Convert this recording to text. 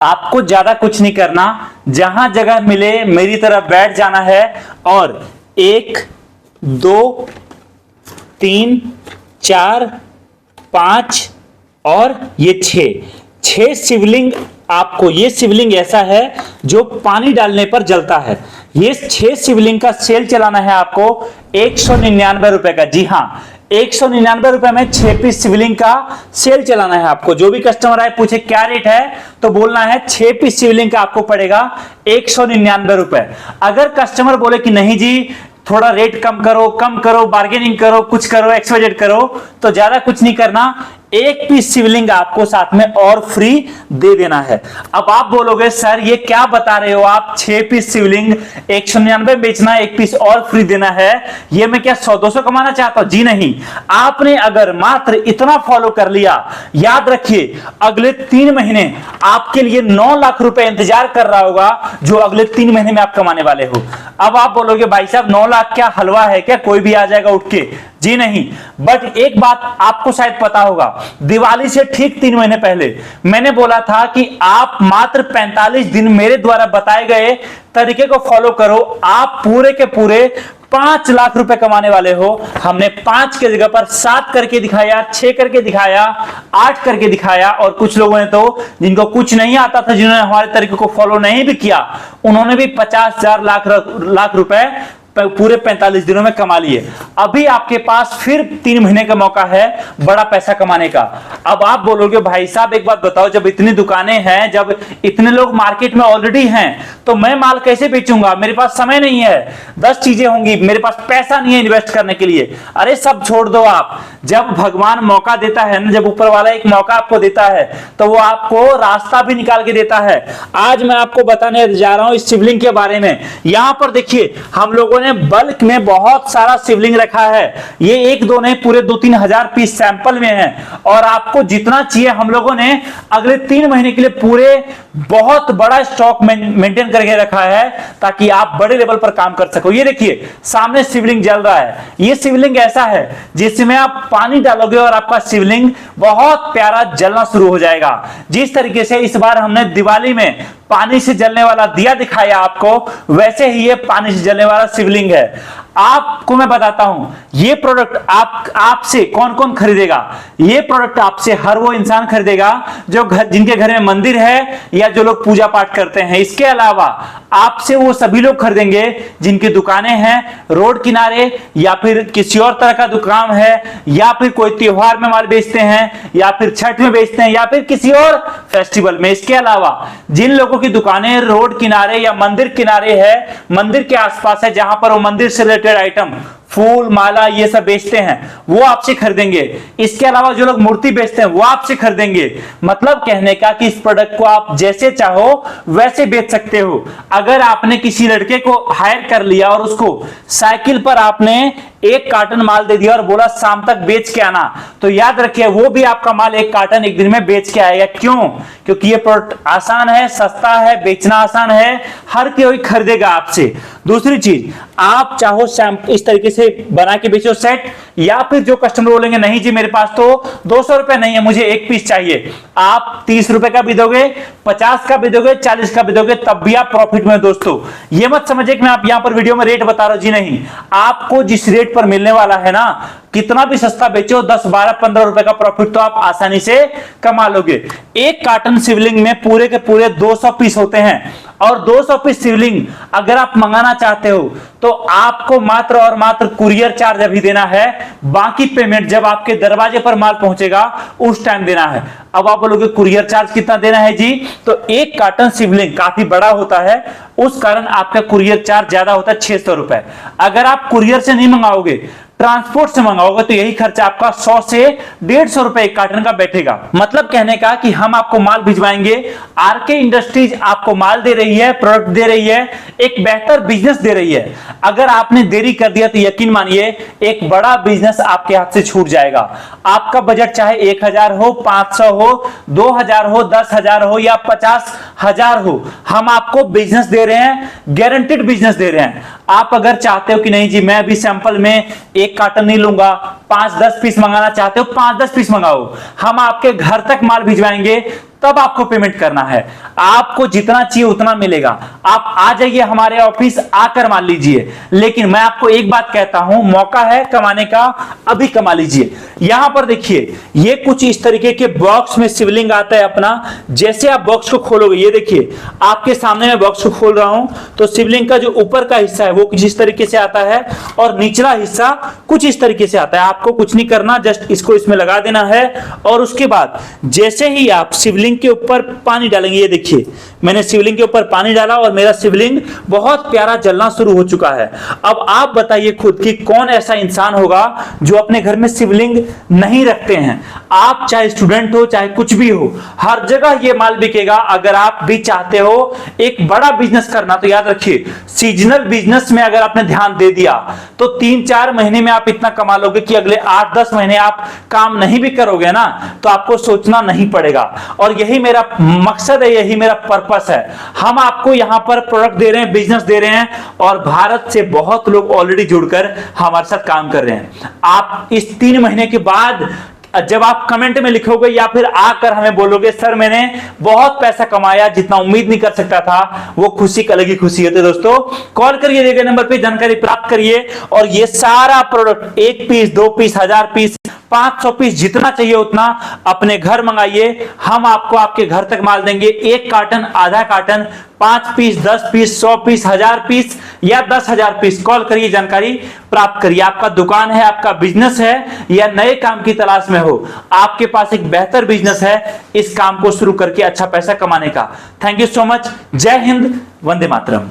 आपको ज्यादा कुछ नहीं करना, जहां जगह मिले मेरी तरफ बैठ जाना है और 1 2 3 4 5 और ये 6 शिवलिंग। आपको ये शिवलिंग ऐसा है जो पानी डालने पर जलता है। ये 6 शिवलिंग का सेल चलाना है आपको 199 रुपए का। जी हां, 199 रुपए में 6 पीस शिवलिंग का सेल चलाना है आपको। जो भी कस्टमर आए पूछे क्या रेट है तो बोलना है 6 पीस शिवलिंग का आपको पड़ेगा 199 रुपए। अगर कस्टमर बोले कि नहीं जी थोड़ा रेट कम करो, बार्गेनिंग करो, कुछ करो, एक्सवाइजेड करो, तो ज्यादा कुछ नहीं करना, 1 पीस शिवलिंग आपको साथ में और फ्री दे देना है। अब आप बोलोगे सर ये क्या बता रहे हो आप, 6 पीस शिवलिंग 199 बेचना, 1 पीस और फ्री देना है, ये मैं क्या 100-200 कमाना चाहता हूं? जी नहीं, आपने अगर मात्र इतना फॉलो कर लिया, याद रखिए अगले 3 महीने आपके लिए 9 लाख रुपए इंतजार कर रहा होगा, जो अगले 3 महीने में आप कमाने वाले हो। अब आप बोलोगे भाई साहब 9 लाख क्या हलवा है क्या, कोई भी आ जाएगा उठ के? जी नहीं, बट एक बात आपको शायद पता होगा, दिवाली से ठीक 3 महीने पहले मैंने बोला था कि आप मात्र 45 दिन मेरे द्वारा बताए गए तरीके को फॉलो करो, आप पूरे के पूरे 5 लाख रुपए कमाने वाले हो। हमने 5 के जगह पर 7 करके दिखाया, 6 करके दिखाया, 8 करके दिखाया, और कुछ लोगों ने तो जिनको कुछ नहीं आता था, जिन्होंने हमारे तरीके को फॉलो नहीं भी किया, उन्होंने भी 50,000 लाख रुपए पूरे 45 दिनों में कमा लिए। अभी आपके पास फिर 3 महीने का मौका है बड़ा पैसा कमाने का। अब आप बोलोगे भाई साहब एक बात बताओ, जब इतनी दुकानें हैं, जब इतने लोग मार्केट में ऑलरेडी हैं, तो मैं माल कैसे बेचूंगा? मेरे पास समय नहीं है, 10 चीजें होंगी, मेरे पास पैसा नहीं है इन्वेस्ट करने के लिए। अरे सब छोड़ दो आप, जब भगवान मौका देता है ना, जब ऊपर वाला एक मौका आपको देता है तो वो आपको रास्ता भी निकाल के देता है। आज मैं आपको बताने जा रहा हूं इस शिवलिंग के बारे में। यहां पर देखिए हम लोगों ने बल्क में बहुत सारा शिवलिंग रखा है, ये 1-2 नहीं पूरे 2-3 हजार पीस सैंपल में है, और आपको जितना चाहिए हम लोगों ने अगले 3 महीने के लिए पूरे बहुत बड़ा स्टॉक मेंटेन करके रखा है, ताकि आप बड़े लेवल पर काम कर सको। ये देखिए सामने शिवलिंग जल रहा है, ये शिवलिंग ऐसा है जिसमें आप पानी डालोगे और आपका शिवलिंग बहुत प्यारा जलना शुरू हो जाएगा। जिस तरीके से इस बार हमने दिवाली में पानी से जलने वाला दिया दिखाया आपको, वैसे ही ये पानी से जलने वाला शिवलिंग है। आपको मैं बताता हूं ये प्रोडक्ट आपसे कौन कौन खरीदेगा। ये प्रोडक्ट आपसे हर वो इंसान खरीदेगा जो जिनके घर में मंदिर है या जो लोग पूजा पाठ करते हैं। इसके अलावा आपसे वो सभी लोग खरीदेंगे जिनकी दुकानें हैं रोड किनारे, या फिर किसी और तरह का दुकान है, या फिर कोई त्योहार में माल बेचते हैं, या फिर छठ में बेचते हैं, या फिर किसी और फेस्टिवल में। इसके अलावा जिन लोगों की दुकानें रोड किनारे या मंदिर किनारे है, मंदिर के आसपास है, जहां पर वो मंदिर से रिलेटेड आइटम फूल माला ये सब बेचते हैं, वो आपसे खरीदेंगे। इसके अलावा जो लोग मूर्ति बेचते हैं वो आपसे खरीदेंगे। मतलब कहने का कि इस प्रोडक्ट को आप जैसे चाहो वैसे बेच सकते हो। अगर आपने किसी लड़के को हायर कर लिया और उसको साइकिल पर आपने 1 कार्टन माल दे दिया और बोला शाम तक बेच के आना, तो याद रखिए वो भी आपका माल 1 कार्टन एक दिन में बेच के आएगा। क्यों? क्योंकि ये प्रोडक्ट आसान है, सस्ता है, बेचना आसान है, हर कोई खरीदेगा आपसे। दूसरी चीज, आप चाहो इस तरीके से बना के बेचो सेट, या फिर जो कस्टमर बोलेंगे नहीं जी मेरे पास तो 200 रुपए नहीं है, मुझे 1 पीस चाहिए, आप 30 रुपए का भी दोगे, 50 का भी दोगे, 40 का भी दोगे, तब भी आप प्रॉफिट में। दोस्तों ये मत समझिए कि मैं आप यहां पर वीडियो में रेट बता रहा हूं, जी नहीं, आपको जिस रेट पर मिलने वाला है ना, कितना भी सस्ता बेचो 10, 12, 15 रुपए का प्रॉफिट तो आप आसानी से कमा लोगे। 1 कार्टन शिवलिंग में पूरे के पूरे 200 पीस होते हैं, और 200 पीस शिवलिंग अगर आप मंगाना चाहते हो तो आपको मात्र और मात्र कुरियर चार्ज अभी देना है, बाकी पेमेंट जब आपके दरवाजे पर माल पहुंचेगा उस टाइम देना है। अब आप बोलोगे कुरियर चार्ज कितना देना है जी? तो 1 कार्टन शिवलिंग काफी बड़ा होता है, उस कारण आपका कुरियर चार्ज ज्यादा होता है, 600 रुपए। अगर आप कुरियर से नहीं मंगाओगे, ट्रांसपोर्ट से मंगाओगे, तो यही खर्चा आपका 100 से 150 रुपए 1 कार्टन का बैठेगा। मतलब कहने का कि हम आपको माल भिजवाएंगे, आरके इंडस्ट्रीज आपको माल दे रही है, प्रोडक्ट दे रही है, एक बेहतर बिजनेस दे रही है। अगर आपने देरी कर दिया तो यकीन मानिए एक बड़ा बिजनेस आपके हाथ से छूट जाएगा। आपका बजट चाहे 1000 हो, 500 हो, 2000 हो, 10,000 हो या 50,000 हो, हम आपको बिजनेस दे रहे हैं, गारंटेड बिजनेस दे रहे हैं। आप अगर चाहते हो कि नहीं जी मैं अभी सैंपल में 1 कार्टन नहीं लूंगा, 5-10 पीस मंगाना चाहते हो, 5-10 पीस मंगाओ, हम आपके घर तक माल भिजवाएंगे, तब आपको पेमेंट करना है। आपको जितना चाहिए उतना मिलेगा। आप आ जाइए हमारे ऑफिस, आकर मान लीजिए। लेकिन मैं आपको एक बात कहता हूं, मौका है कमाने का, अभी कमा लीजिए। यहां पर देखिए, ये कुछ इस तरीके के बॉक्स में शिवलिंग आता है अपना। जैसे आप बॉक्स को खोलोगे, ये देखिए आपके सामने मैं बॉक्स को खोल रहा हूं, तो शिवलिंग का जो ऊपर का हिस्सा है वो कुछ इस तरीके से आता है और निचला हिस्सा कुछ इस तरीके से आता है। आपको कुछ नहीं करना, जस्ट इसको इसमें लगा देना है। और उसके बाद जैसे ही आप शिवलिंग के ऊपर पानी डालेंगे, ये देखिए मैंने शिवलिंग के ऊपर पानी डाला और मेरा शिवलिंग बहुत प्यारा जलना शुरू हो चुका है। अब आप बताइए खुद कि कौन ऐसा इंसान होगा जो अपने घर में शिवलिंग नहीं रखते हैं। आप चाहे स्टूडेंट हो चाहे कुछ भी हो, हर जगह ये माल बिकेगा। अगर आप भी चाहते हो एक बड़ा बिजनेस करना, तो याद रखिए सीजनल बिजनेस में अगर आपने ध्यान दे दिया तो 3-4 महीने में आप इतना कमा लोगे कि अगले 8-10 महीने आप काम नहीं भी करोगे ना, तो आपको सोचना नहीं पड़ेगा। और यही मेरा मकसद है, यही मेरा पर्पस है। हम आपको यहां पर प्रोडक्ट दे रहे हैं, बिजनेस दे रहे हैं, और भारत से बहुत लोग ऑलरेडी जुड़कर हमारे साथ काम कर रहे हैं। आप इस 3 महीने के बाद जब आप कमेंट में लिखोगे या फिर आकर हमें बोलोगे सर मैंने बहुत पैसा कमाया, जितना उम्मीद नहीं कर सकता था, वो खुशी की अलग ही खुशी होती है। दोस्तों कॉल करिए, दिए गए नंबर पे जानकारी प्राप्त करिए और ये सारा product 1 piece 2 piece 1000 piece 500 piece जितना चाहिए उतना अपने घर मंगाइए। हम आपको आपके घर तक माल देंगे। 1 कार्टन, आधा carton, 5 piece, 10 piece, 100 piece, 1000 piece या 10,000 पीस। कॉल करिए, जानकारी प्राप्त करिए। आपका दुकान है, आपका बिजनेस है या नए काम की तलाश में हो, आपके पास एक बेहतर बिजनेस है इस काम को शुरू करके अच्छा पैसा कमाने का। Thank you so much. जय हिंद, वंदे मातरम।